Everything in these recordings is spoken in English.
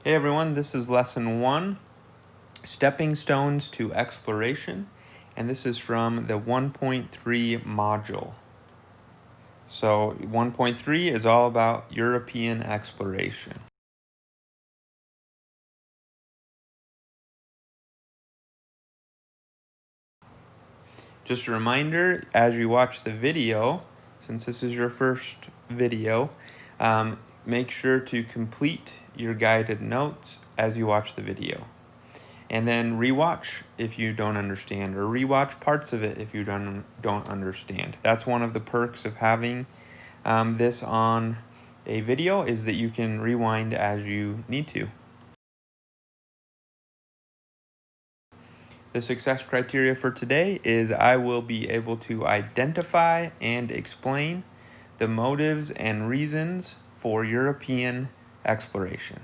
Hey everyone, this is lesson 1, Stepping Stones to Exploration, and this is from the 1.3 module. So 1.3 is all about European exploration. Just a reminder, as you watch the video, since this is your first video, make sure to complete your guided notes as you watch the video. And then rewatch if you don't understand, or rewatch parts of it if you don't understand. That's one of the perks of having this on a video, is that you can rewind as you need to. The success criteria for today is I will be able to identify and explain the motives and reasons for European exploration.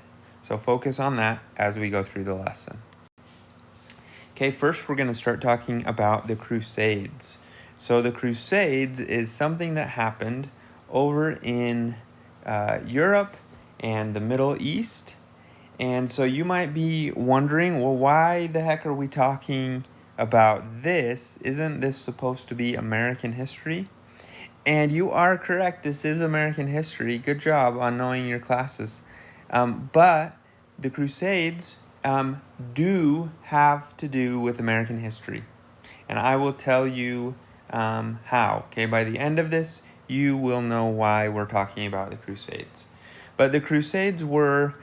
So focus on that as we go through the lesson. Okay, first we're going to start talking about the Crusades. So the Crusades is something that happened over in Europe and the Middle East. And so you might be wondering, well, why the heck are we talking about this? Isn't this supposed to be American history? And you are correct, this is American history. Good job on knowing your classes. But the Crusades do have to do with American history. And I will tell you how. Okay, by the end of this, you will know why we're talking about the Crusades. But the Crusades were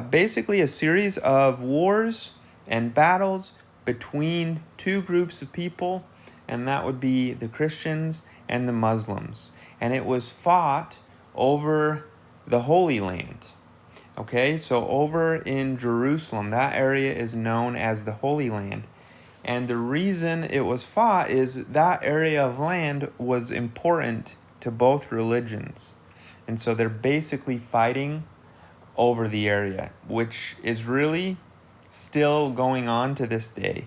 basically a series of wars and battles between two groups of people, and that would be the Christians and the Muslims. And it was fought over the Holy Land. Okay, so over in Jerusalem, that area is known as the Holy Land. And the reason it was fought is that area of land was important to both religions. And so they're basically fighting over the area, which is really still going on to this day.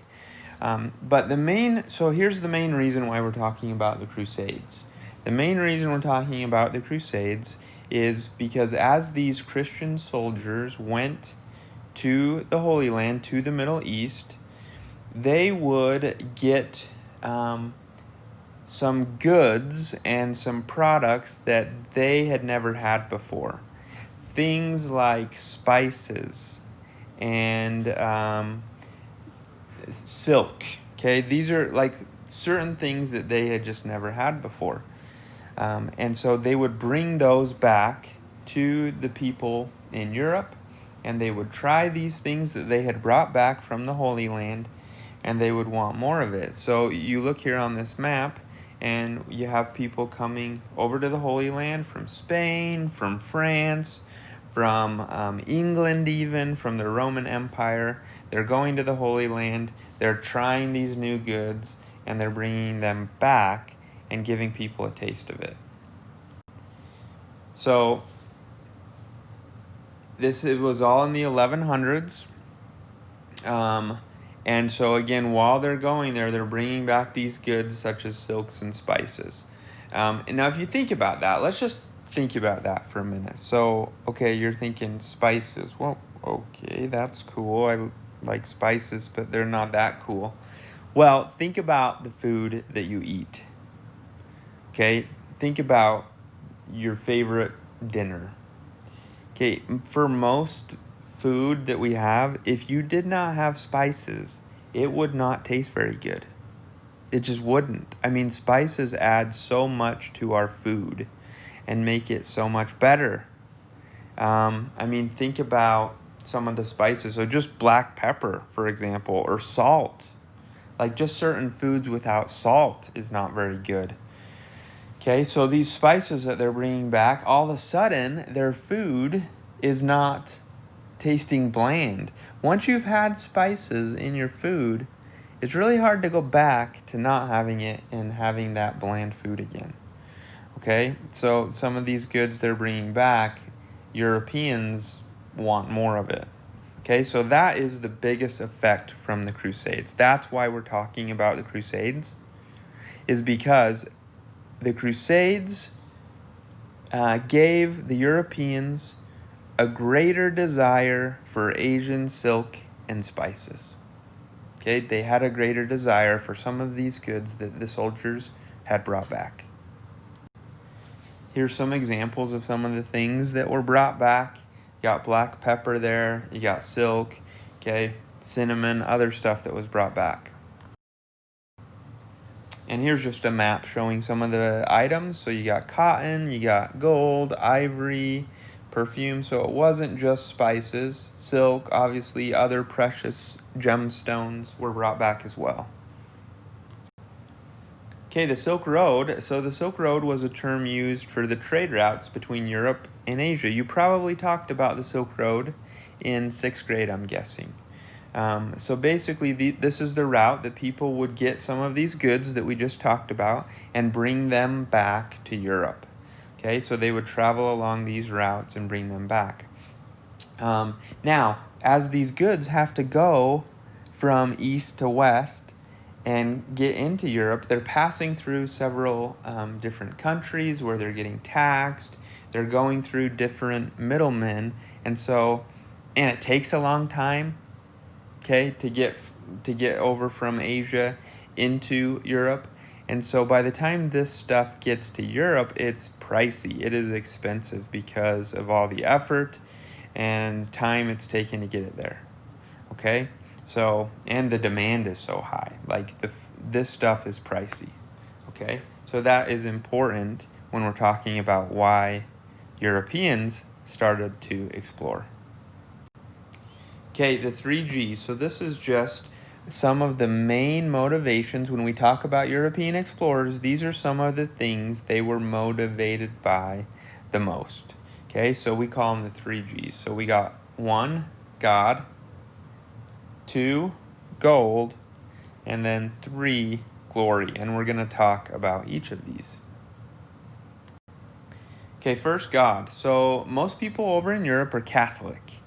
So here's the main reason why we're talking about the Crusades. The main reason we're talking about the Crusades is because as these Christian soldiers went to the Holy Land, to the Middle East, they would get some goods and some products that they had never had before. Things like spices and silk. Okay, these are like certain things that they had just never had before. And so they would bring those back to the people in Europe, and they would try these things that they had brought back from the Holy Land, and they would want more of it. So you look here on this map, and you have people coming over to the Holy Land from Spain, from France, from England, even from the Roman Empire. They're going to the Holy Land, they're trying these new goods, and they're bringing them back and giving people a taste of it. So it was all in the 1100s. And so again, while they're going there, they're bringing back these goods such as silks and spices. And now if you think about that, let's just think about that for a minute. So, okay, you're thinking spices. Well, okay, that's cool. I like spices, but they're not that cool. Well, think about the food that you eat. Okay, think about your favorite dinner. Okay, for most food that we have, if you did not have spices, it would not taste very good. It just wouldn't. I mean, spices add so much to our food and make it so much better. I mean, think about some of the spices. So just black pepper, for example, or salt. Like just certain foods without salt is not very good. Okay, so these spices that they're bringing back, all of a sudden, their food is not tasting bland. Once you've had spices in your food, it's really hard to go back to not having it and having that bland food again. Okay, so some of these goods they're bringing back, Europeans want more of it. Okay, so that is the biggest effect from the Crusades. That's why we're talking about the Crusades, is because the Crusades gave the Europeans a greater desire for Asian silk and spices. Okay, they had a greater desire for some of these goods that the soldiers had brought back. Here's some examples of some of the things that were brought back. You got black pepper there, you got silk, okay, cinnamon, other stuff that was brought back. And here's just a map showing some of the items. So you got cotton, you got gold, ivory, perfume. So it wasn't just spices. Silk, obviously, other precious gemstones were brought back as well. Okay, the Silk Road. So the Silk Road was a term used for the trade routes between Europe and Asia. You probably talked about the Silk Road in 6th grade, I'm guessing. So basically, this is the route that people would get some of these goods that we just talked about and bring them back to Europe. Okay, so they would travel along these routes and bring them back. Now, as these goods have to go from east to west and get into Europe, they're passing through several different countries where they're getting taxed. They're going through different middlemen, and it takes a long time, okay, to get over from Asia into Europe. And so by the time this stuff gets to Europe, it's pricey. It is expensive because of all the effort and time it's taken to get it there. Okay? So, and the demand is so high. Like this stuff is pricey. Okay? So that is important when we're talking about why Europeans started to explore. Okay, the 3Gs. So this is just some of the main motivations when we talk about European explorers. These are some of the things they were motivated by the most. Okay, so we call them the 3Gs. So we got 1, God, 2, gold, and then 3, glory. And we're going to talk about each of these. Okay, first, God. So most people over in Europe are Catholic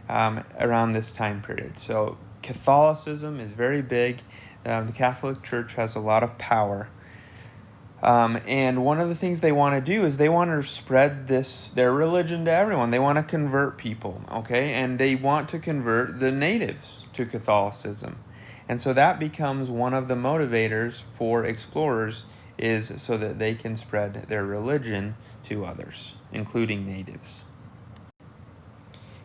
around this time period. So Catholicism is very big. The Catholic Church has a lot of power. And one of the things they want to do is they want to spread their religion to everyone. They want to convert people, okay? And they want to convert the natives to Catholicism. And so that becomes one of the motivators for explorers, is so that they can spread their religion to others, including natives.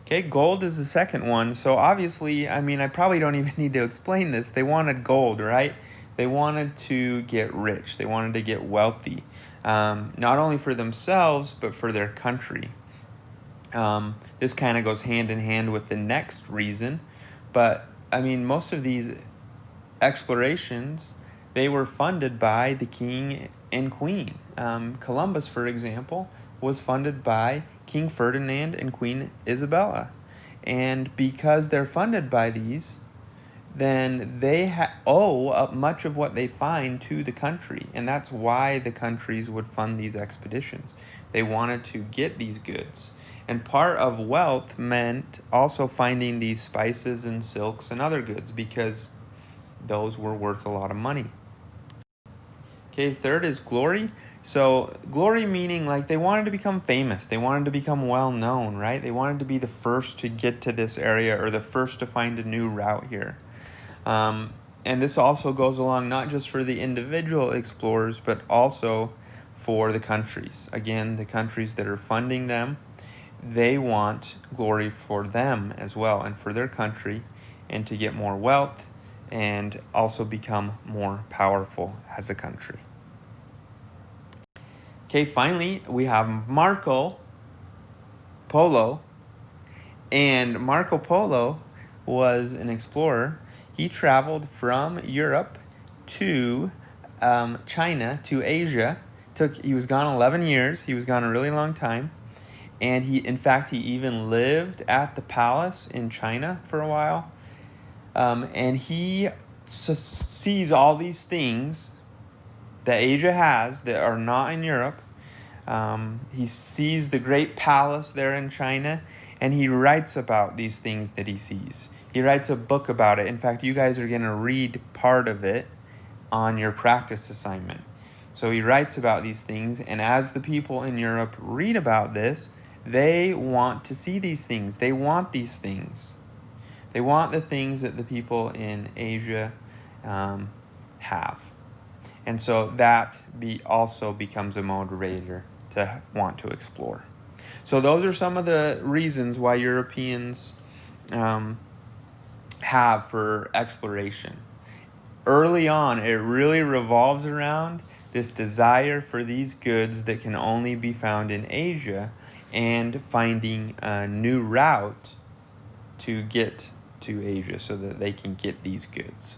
Okay, gold is the second one. So obviously, I probably don't even need to explain this. They wanted gold, right? They wanted to get rich. They wanted to get wealthy, not only for themselves, but for their country. This kind of goes hand in hand with the next reason. But, most of these explorations, they were funded by the king and queen. Columbus, for example, was funded by King Ferdinand and Queen Isabella. And because they're funded by these, then they owe much of what they find to the country. And that's why the countries would fund these expeditions. They wanted to get these goods. And part of wealth meant also finding these spices and silks and other goods, because those were worth a lot of money. Okay, third is glory. So glory meaning like they wanted to become famous. They wanted to become well known, right? They wanted to be the first to get to this area, or the first to find a new route here. And this also goes along not just for the individual explorers, but also for the countries. Again, the countries that are funding them, they want glory for them as well, and for their country, and to get more wealth and also become more powerful as a country. Okay, finally, we have Marco Polo. And Marco Polo was an explorer. He traveled from Europe to China, to Asia. He was gone 11 years. He was gone a really long time. And he even lived at the palace in China for a while. And he sees all these things that Asia has that are not in Europe. He sees the great palace there in China, and he writes about these things that he sees. He writes a book about it. In fact, you guys are going to read part of it on your practice assignment. So he writes about these things, and as the people in Europe read about this, They want to see these things. They want these things. They want the things that the people in Asia have. And so that also becomes a motivator to want to explore. So those are some of the reasons why Europeans have for exploration. Early on, it really revolves around this desire for these goods that can only be found in Asia and finding a new route to get to Asia so that they can get these goods.